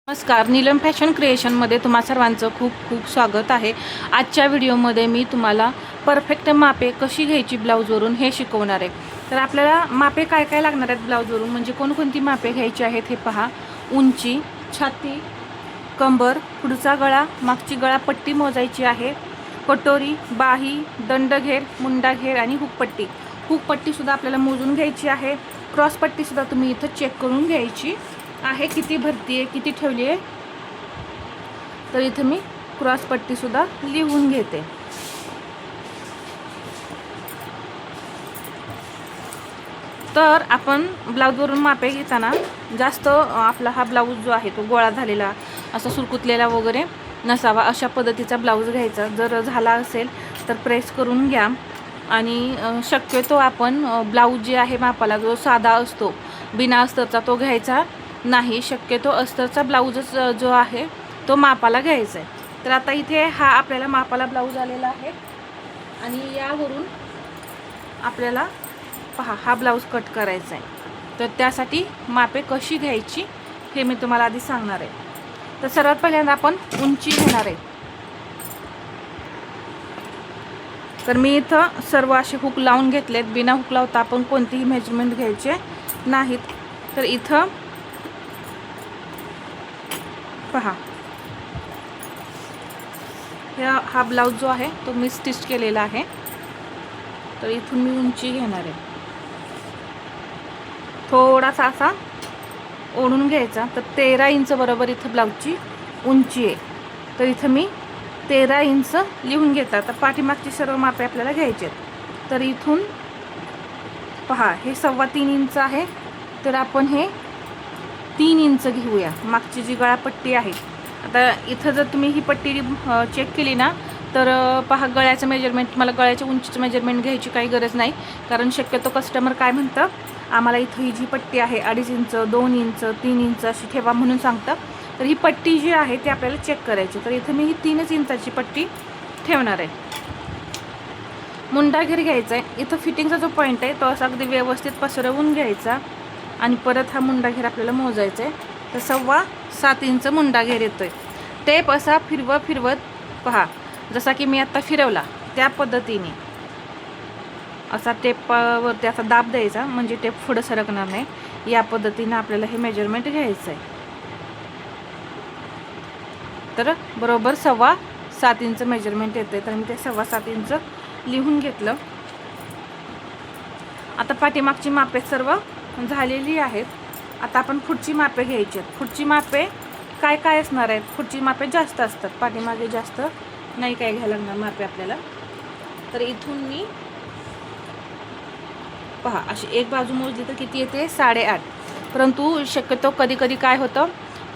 नमस्कार, नीलम फॅशन क्रिएशनमध्ये तुम्हा सर्वांचं खूप खूप स्वागत आहे। आजच्या व्हिडिओमध्ये मी तुम्हाला परफेक्ट मापे कशी घ्यायची ब्लाऊजवरून हे शिकवणार आहे। तर आपल्याला मापे काय काय लागणार आहेत ब्लाऊजवरून, म्हणजे कोणकोणती मापे घ्यायची आहेत हे पहा। उंची, छाती, कंबर, पुढचा गळा, मागची गळापट्टी मोजायची आहे, कटोरी, बाही, दंडघेर, मुंडाघेर आणि हुकपट्टी। हुकपट्टीसुद्धा आपल्याला मोजून घ्यायची आहे। क्रॉसपट्टीसुद्धा तुम्ही इथं चेक करून घ्यायची आहे, किती भरती आहे, किती ठेवली आहे। तर इथे मी क्रॉस पट्टी सुद्धा लिहून घेते। तर आपण ब्लाऊजवरून मापे घेताना जास्त आपला हा ब्लाऊज जो आहे तो गोळा झालेला, असा सुरकुतलेला वगैरे नसावा, अशा पद्धतीचा ब्लाऊज घ्यायचा। जर झाला असेल तर प्रेस करून घ्या। आणि शक्यतो आपण ब्लाऊज जे आहे मापाला जो साधा असतो बिना अस्तरचा तो घ्यायचा नाही। शक्यतो अस्तरचा ब्लाऊजच जो आहे तो मापाला घ्यायचा आहे। तर आता इथे हा आपल्याला मापाला ब्लाऊज आलेला आहे आणि यावरून आपल्याला पहा हा ब्लाऊज कट करायचा आहे। तर त्यासाठी मापे कशी घ्यायची हे मी तुम्हाला आधी सांगणार आहे। तर सर्वात पहिल्यांदा आपण उंची घेणार आहे। तर मी इथं सर्व असे हुक लावून घेतलेत। बिना हुक लावता आपण कोणतीही मेजरमेंट घ्यायचे नाहीत। तर इथं पहा हा ब्लाऊज जो आहे तो मी स्टिच केलेला आहे। तर इथून मी उंची घेणार आहे, थोडासा असा ओढून घ्यायचा। तर 13 इंच बरोबर इथं ब्लाऊजची उंची आहे। तर इथं मी 13 इंच लिहून घेतात। तर पाठीमागची सर्व मापे आपल्याला घ्यायची आहेत। तर इथून पहा हे 3.25 इंच आहे। तर आपण हे 3 इंच घेऊया, मागची जी गळापट्टी आहे। आता इथं जर तुम्ही ही पट्टी चेक केली ना, तर पहा गळ्याचं मेजरमेंट, तुम्हाला गळ्याच्या उंचीचं मेजरमेंट घ्यायची काही गरज नाही। कारण शक्यतो कस्टमर काय म्हणतं, आम्हाला इथं ही जी पट्टी आहे 2.5 इंच, 2 इंच, 3 इंच अशी ठेवा म्हणून सांगतं। तर ही पट्टी जी आहे ती आपल्याला चेक करायची। तर इथं मी ही 3 इंचाची पट्टी ठेवणार आहे। मुंडाघेर घ्यायचा आहे। इथं फिटिंगचा जो पॉईंट आहे तो असा अगदी व्यवस्थित पसरवून घ्यायचा आणि परत हा मुंडाघेर आपल्याला मोजायचा आहे। तर 7.25 इंच मुंडाघेर येतोय। टेप असा फिरवत पहा, जसा की मी आता फिरवला त्या पद्धतीने असा टेपवरती असा दाब द्यायचा, म्हणजे टेप पुढे सरकणार नाही। या पद्धतीने आपल्याला हे मेजरमेंट घ्यायचं आहे। तर बरोबर 7.25 इंच मेजरमेंट येते। तर मी ते 7.25 इंच लिहून घेतलं। आता पाठीमागची मापे सर्व झालेली आहेत। आता आपण पुढची मापे घ्यायची आहेत। पुढची मापे काय काय असणार आहेत? पुढची मापे जास्त असतात, पाठीमागे जास्त नाही काय घ्यायला लागणार मापे आपल्याला। तर इथून मी पहा अशी एक बाजू मोजली तर किती येते? 8.5। परंतु शक्यतो कधी कधी काय होतं,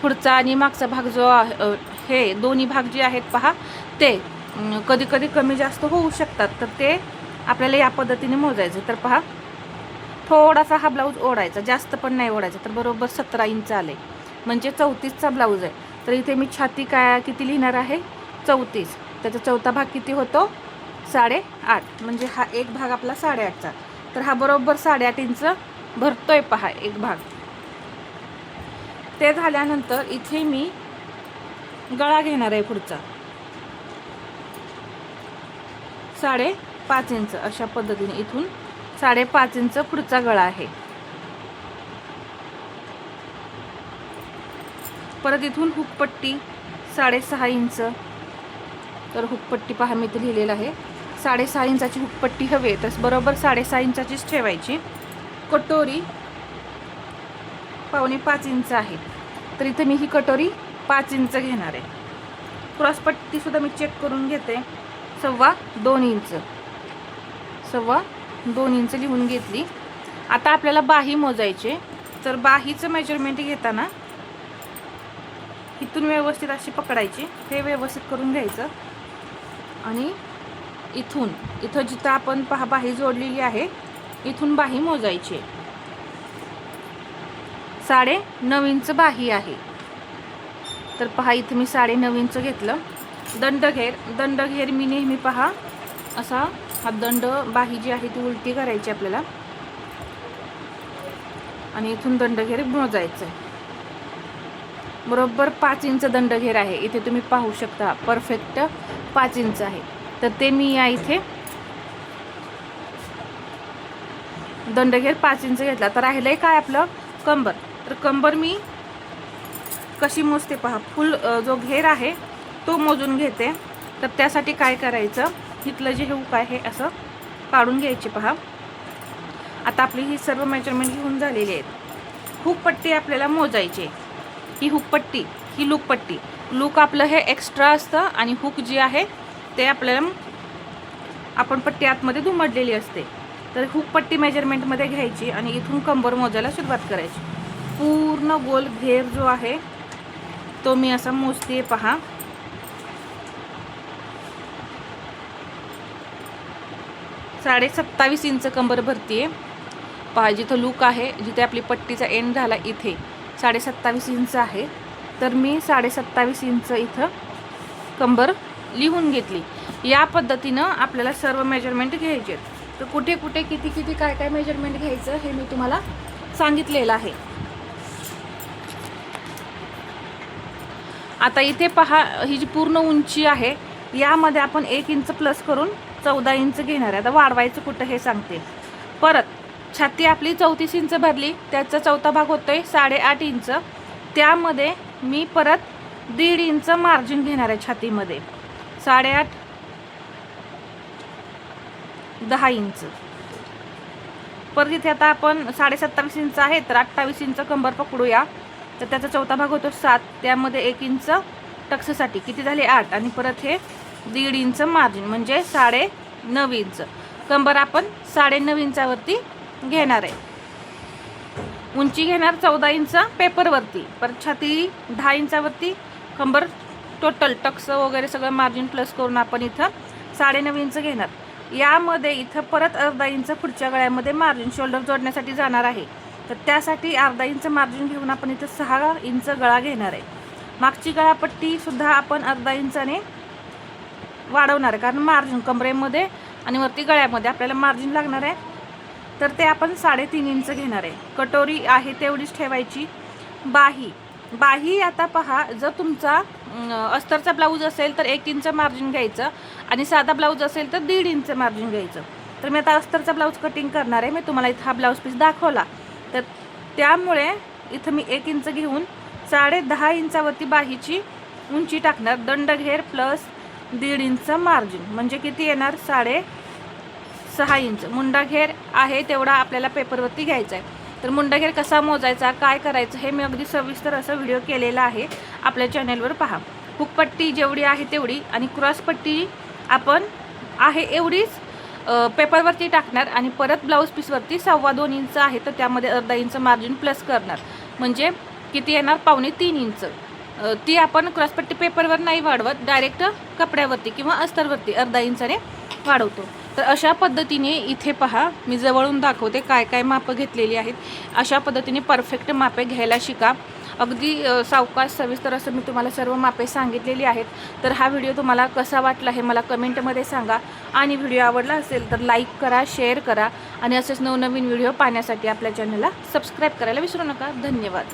पुढचा आणि मागचा भाग जो हे दोन्ही भाग जे आहेत पहा, ते कधी कधी कमी जास्त होऊ शकतात। तर ते आपल्याला या पद्धतीने मोजायचं। तर पहा थोडासा हा ब्लाऊज ओढायचा, जास्त पण नाही ओढायचा। तर बरोबर 17 इंच आले, म्हणजे 34चा ब्लाऊज आहे। तर इथे मी छाती काय किती लिहिणार आहे? 34। त्याचा चौथा भाग किती होतो? 8.5, म्हणजे हा एक भाग आपला 8.5चा। तर हा बरोबर 8.5 इंच भरतोय पहा एक भाग। ते झाल्यानंतर इथे मी गळा घेणार आहे पुढचा 5.5 इंच। अशा पद्धतीने इथून 5.5 इंच पुढचा गळा आहे। परत इथून हुकपट्टी 6.5 इंच। तर हुकपट्टी पहा मी इथे लिहिलेलं आहे 6.5 इंचाची हुकपट्टी हवी, तर बरोबर 6.5 इंचाचीच ठेवायची। कटोरी 4.25 इंच आहे। तर इथे मी ही कटोरी 5 इंच घेणार आहे। क्रॉसपट्टी सुद्धा मी चेक करून घेते, 2.25 इंच, 2.25 इंच लिहून घेतली। आता आपल्याला बाही मोजायचे। तर बाहीचं मेजरमेंट घेताना इथून व्यवस्थित अशी पकडायची, हे व्यवस्थित करून घ्यायचं आणि इथं जिथं आपण पहा बाही जोडलेली आहे इथून बाही मोजायची। 9.5 इंच बाही आहे। तर पहा इथे मी 9.5 इंच घेतलं। दंडघेर मी नेहमी पहा असा हा दंड, बाही जी आहे ती उलटी करायची आपल्याला आणि इथून दंडघेर मोजायचं आहे। बरोबर 5 इंच दंडघेर आहे. इथे तुम्ही पाहू शकता परफेक्ट 5 इंच आहे. तर ते मी या इथे दंडघेर 5 इंच घेतला. तर राहिलंय काय आपलं कंबर. तर कंबर मी कशी मोजते पहा. फुल जो घेर आहे तो मोजून घेते. तर त्यासाठी काय करायचं, इथलं जे हुक आहे असं काढून घ्यायचे पहा. आता आपली ही सर्व मेजरमेंट घेऊन झालेली आहेत. हुक पट्टी आपल्याला मोजायची. ही हुक पट्टी, ही लूक पट्टी. लूक आपलं हे एक्स्ट्रा असतं आणि हुक जी आहे ते आपल्याला आपण पट्टी आतमध्ये दुमडलेली असते. तर हुक पट्टी मेजरमेंटमध्ये घ्यायची आणि इथून कंबर मोजायला सुरुवात करायची. पूर्ण गोल घेर जो आहे तो मी असा मोजते पहा. साडे 27 इंच कंबर भरतीये पहा. जिथं लूक आहे, जिथे आपली पट्टीचा एंड झाला इथे 27.5 इंच आहे. तर मी 27.5 इंच इथं कंबर लिहून घेतली. या पद्धतीनं आपल्याला सर्व मेजरमेंट घ्यायचे. तर कुठे कुठे किती किती काय काय मेजरमेंट घ्यायचं हे मी तुम्हाला सांगितलेलं आहे. आता इथे पहा, ही जी पूर्ण उंची आहे यामध्ये आपण 1 इंच प्लस करून 14 इंच घेणार आहे. आता वाढवायचं कुठं हे सांगते. परत छाती आपली 34 इंच भरली, त्याचा चौथा भाग होतोय 8.5 इंच. त्यामध्ये मी परत 1.5 इंच मार्जिन घेणार आहे छातीमध्ये. 8.5 10 इंच. परत इथे आता आपण 27.5 इंच आहे तर 28 इंच कंबर पकडूया. तर त्याचा चौथा भाग होतो 7. त्यामध्ये 1 इंच टक्ससाठी किती झाले 8 आणि परत हे 1.5 इंच मार्जिन म्हणजे 9.5 इंच. कंबर आपण 9.5 इंचावरती घेणार आहे. उंची घेणार 14 इंच पेपरवरती. परत छाती 10 इंचावरती. कंबर टोटल टक्स वगैरे सगळं मार्जिन प्लस करून आपण इथं 9.5 इंच घेणार. यामध्ये इथं परत अर्धा इंच पुढच्या गळ्यामध्ये मार्जिन शोल्डर जोडण्यासाठी जाणार आहे. तर त्यासाठी अर्धा इंच मार्जिन घेऊन आपण इथं 6 इंच गळा घेणार आहे. मागची गळापट्टी सुद्धा आपण अर्धा इंचाने वाढवणार आहे, कारण मार्जिन कमरेमध्ये आणि वरती गळ्यामध्ये आपल्याला मार्जिन लागणार आहे. तर ते आपण 3.5 इंच घेणार आहे. कटोरी आहे तेवढीच ठेवायची. बाही आता पहा, जर तुमचा अस्तरचा ब्लाऊज असेल तर 1 इंच मार्जिन घ्यायचं आणि साधा ब्लाऊज असेल तर 1.5 इंच मार्जिन घ्यायचं. तर मी आता अस्तरचा ब्लाऊज कटिंग करणार आहे. मी तुम्हाला इथं हा ब्लाऊज पीस दाखवला. तर त्यामुळे इथं मी 1 इंच घेऊन 10.5 इंचावरती बाहीची उंची टाकणार. दंडघेर प्लस 1.5 इंच मार्जिन म्हणजे किती येणार 6.5 इंच. मुंडाघेर आहे तेवढा आपल्याला पेपरवरती घ्यायचा आहे. तर मुंडाघेर कसा मोजायचा, काय करायचं हे मी अगदी सविस्तर असं व्हिडिओ केलेला आहे, आपल्या चॅनेलवर पहा. हुकपट्टी जेवढी आहे तेवढी आणि क्रॉसपट्टी आपण आहे एवढीच पेपरवरती टाकणार आणि परत ब्लाऊज पीसवरती 2.25 इंच आहे तर त्यामध्ये अर्धा इंच मार्जिन प्लस करणार म्हणजे किती येणार 2.25-3 इंच. ती आपण क्रॉसपट्टी पेपरवर नाही वाढवत, डायरेक्ट कपड्यावरती किंवा अस्तरवरती अर्धा इंचाने वाढवतो. तर अशा पद्धतीने इथे पहा, मी जवळून दाखवते काय काय मापं घेतलेली आहेत. अशा पद्धतीने परफेक्ट मापे घ्यायला शिका. अगदी सावकाश सविस्तर असं मी तुम्हाला सर्व मापे सांगितलेली आहेत. तर हा व्हिडिओ तुम्हाला कसा वाटला हे मला कमेंटमध्ये सांगा आणि व्हिडिओ आवडला असेल तर लाईक करा, शेअर करा आणि असेच नवनवीन व्हिडिओ पाहण्यासाठी आपल्या चॅनलला सबस्क्राईब करायला विसरू नका. धन्यवाद.